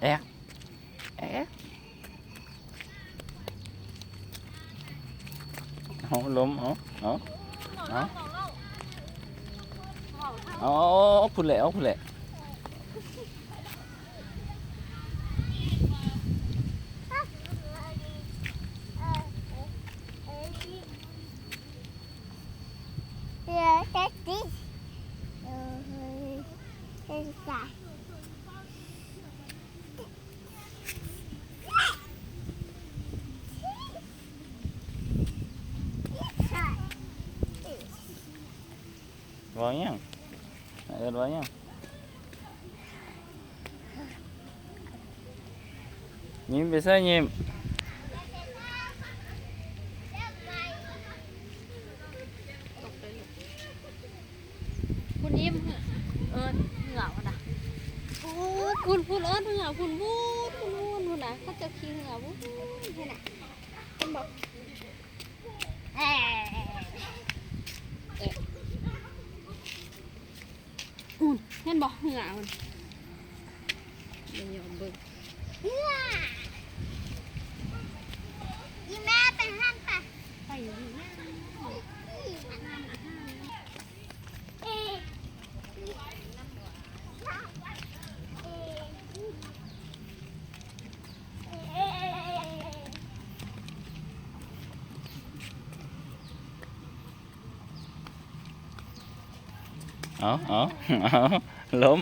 แอ๊กแอ๊กเอาล้มเอาพูดแหละพูดแหละว่ายังว่ายังยิ้มไปซะยิ้มคุณยิ้มเหงื่อวะนะคุณเหงื่อคุณวูดนะเขาจะขี้เหงื่อวูดใช่ไหมคุณบอกเห็นบอกเหงื่อมันไม่ยอมเบิ่งอีแม่ไปห้างไปอยู่ห้างเอาล้ม